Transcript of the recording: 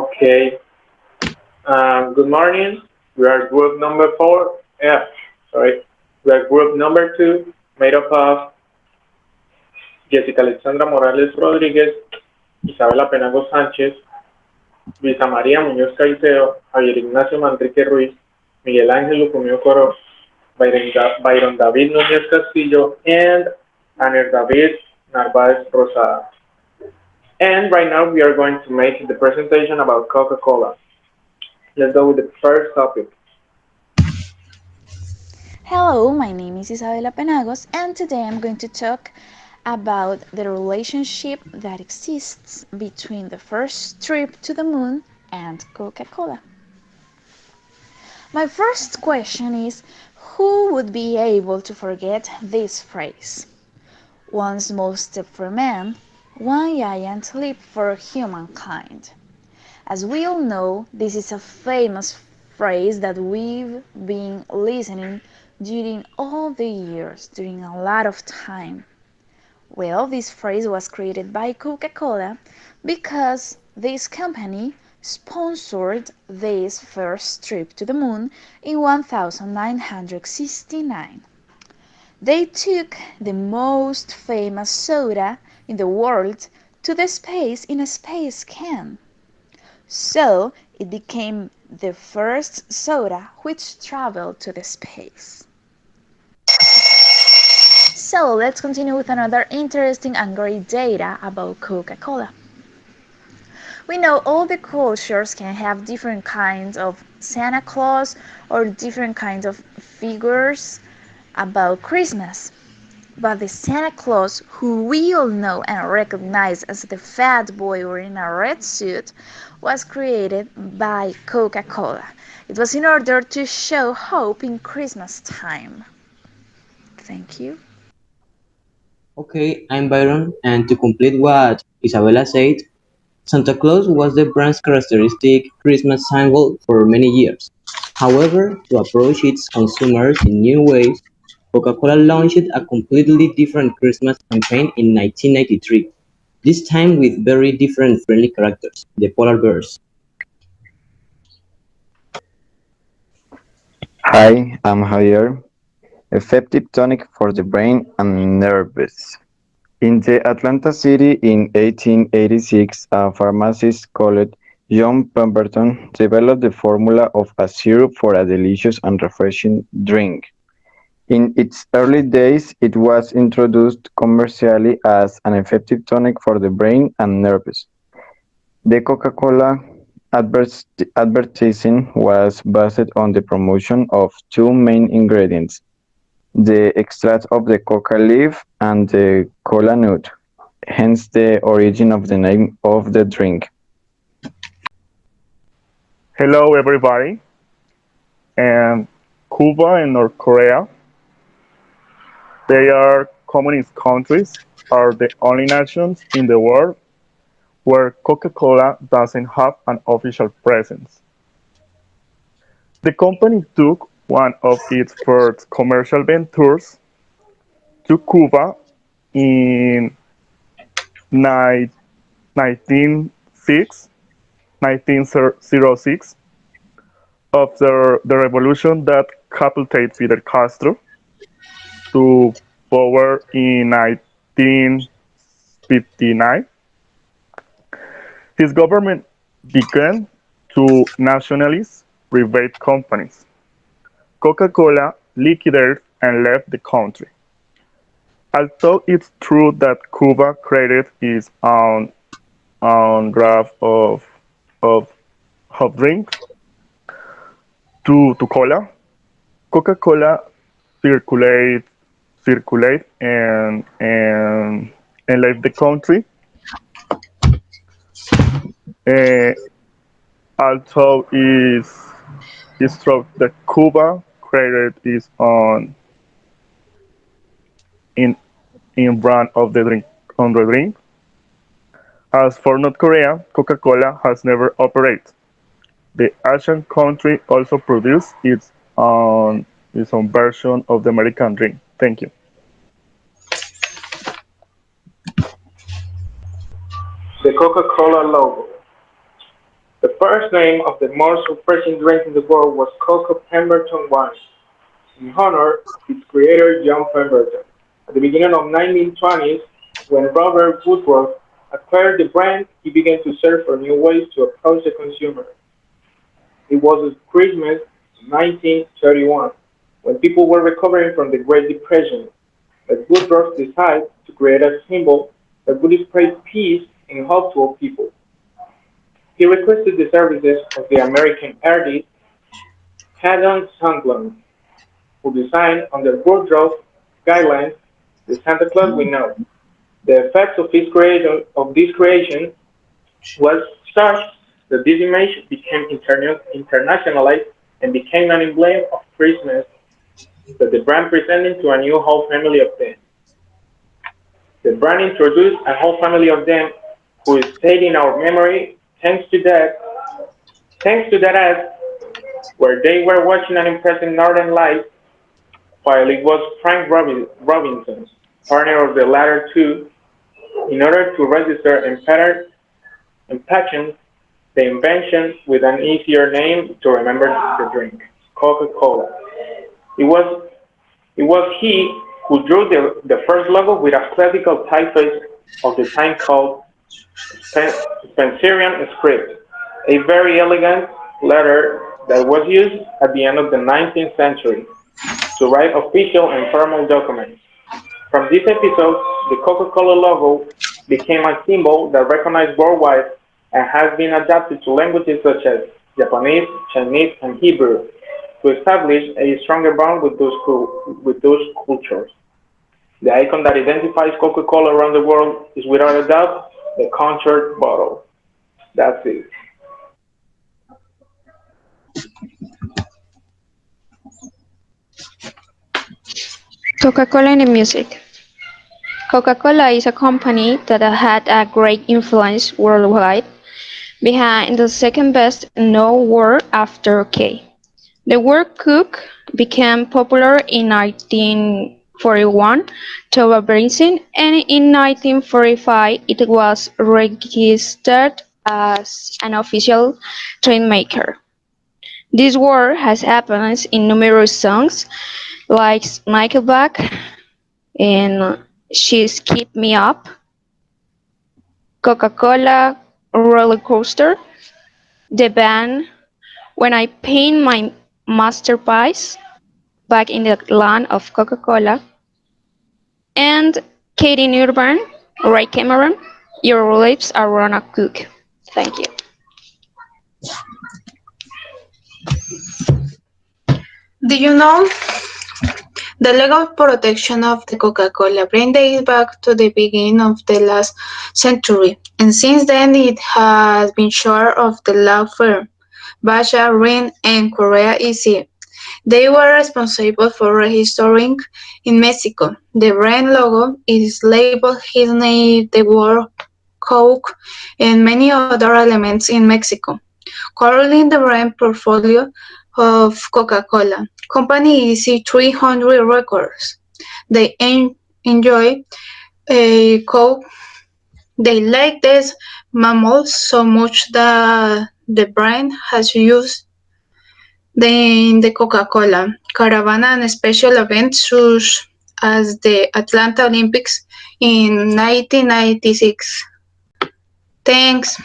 Okay. Good morning. We are group number four. Yeah, sorry. We are group number two, made up of Jessica Alexandra Morales Rodríguez, Isabela Penago Sánchez, Luisa María Muñoz Caicedo, Javier Ignacio Manrique Ruiz, Miguel Ángel Lucumio Coro, Byron David Núñez Castillo, and Aner David Narváez Rosada. And right now we are going to make the presentation about Coca-Cola. Let's go with the first topic. Hello, my name is Isabela Penagos, and today I'm going to talk about the relationship that exists between the first trip to the moon and Coca Cola. My first question is, who would be able to forget this phrase? One small step for man, one giant leap for humankind. As we all know, this is a famous phrase that we've been listening during all the years, during a lot of time. Well, this phrase was created by Coca-Cola because this company sponsored this first trip to the moon in 1969. They took the most famous soda in the world to the space in a space can. So it became the first soda which traveled to the space. So let's continue with another interesting and great data about Coca-Cola. We know all the cultures can have different kinds of Santa Claus or different kinds of figures about Christmas. But the Santa Claus, who we all know and recognize as the fat boy wearing a red suit, was created by Coca-Cola. It was in order to show hope in Christmas time. Thank you. Okay, I'm Byron, and to complete what Isabella said, Santa Claus was the brand's characteristic Christmas symbol for many years. However, to approach its consumers in new ways, Coca-Cola launched a completely different Christmas campaign in 1993, this time with very different friendly characters, the polar bears. Hi, I'm Javier, effective tonic for the brain and nerves. In the Atlanta City in 1886, a pharmacist called John Pemberton developed the formula of a syrup for a delicious and refreshing drink. In its early days, it was introduced commercially as an effective tonic for the brain and nerves. The Coca-Cola advertising was based on the promotion of two main ingredients: the extract of the coca leaf and the cola nut, hence the origin of the name of the drink. Hello, everybody. And Cuba and North Korea, they are communist countries, are the only nations in the world where Coca-Cola doesn't have an official presence. The company took one of its first commercial ventures to Cuba in 1906, 1906 after the revolution that catapulted Fidel Castro to power in 1959. His government began to nationalize private companies. Coca-Cola liquidated and left the country. Although it's true that Cuba created its own draft of hot drink to cola, Coca-Cola circulate and left the country. Uh, although it's true that Cuba created its own in in brand of the drink on the drink. As for North Korea, Coca-Cola has never operated. The Asian country also produced its own version of the American drink. Thank you. The Coca-Cola logo. The first name of the most refreshing drink in the world was Coca Pemberton wine, in honor of its creator John Pemberton. At the beginning of 1920s, when Robert Woodruff acquired the brand, he began to search for new ways to approach the consumer. It was Christmas 1931, when people were recovering from the Great Depression, that Woodruff decided to create a symbol that would spread peace and hope to all people. He requested the services of the American artist Haddon Sundblom, who designed under Woodruff's guidelines the Santa Claus we know. The effects of this creation was such that this image became internationalized and became an emblem of Christmas that the brand presented to a new whole family of them. The brand introduced a whole family of them who stayed in our memory thanks to that ad where they were watching an impressive northern light while it was Frank Robinson, partner of the latter two, in order to register and patent the invention with an easier name to remember the drink, Coca-Cola. It was it was he who drew the first logo with a classical typeface of the time called Spencerian script, a very elegant letter that was used at the end of the 19th century to write official and formal documents. From this episode, the Coca-Cola logo became a symbol that recognized worldwide and has been adapted to languages such as Japanese, Chinese, and Hebrew to establish a stronger bond with those cultures. The icon that identifies Coca-Cola around the world is without a doubt the concert bottle. That's it. Coca-Cola in the music. Coca-Cola is a company that had a great influence worldwide, behind the second best known word after K. The word Coke became popular in 1941 to a Brazil, and in 1945 it was registered as an official trademark maker. This word has happened in numerous songs like Nickelback and She's Keep Me Up, Coca-Cola Roller Coaster, the band When I Paint My Masterpiece, Back in the Land of Coca-Cola, and Katie Urban, Ray Cameron, Your Lips Are on a Cook. Thank you. Do you know the legal protection of the Coca-Cola brand dates back to the beginning of the last century, and since then it has been short of the law firm Basha, Rin, and Korea EC. They were responsible for registering in Mexico. The brand logo is labeled his name, the word Coke, and many other elements in Mexico. Currently, the brand portfolio of Coca-Cola Company is 300 records. They enjoy a Coke. They like these mammals so much that the brand has used in the Coca-Cola Caravana and special events such as the Atlanta Olympics in 1996. Thanks.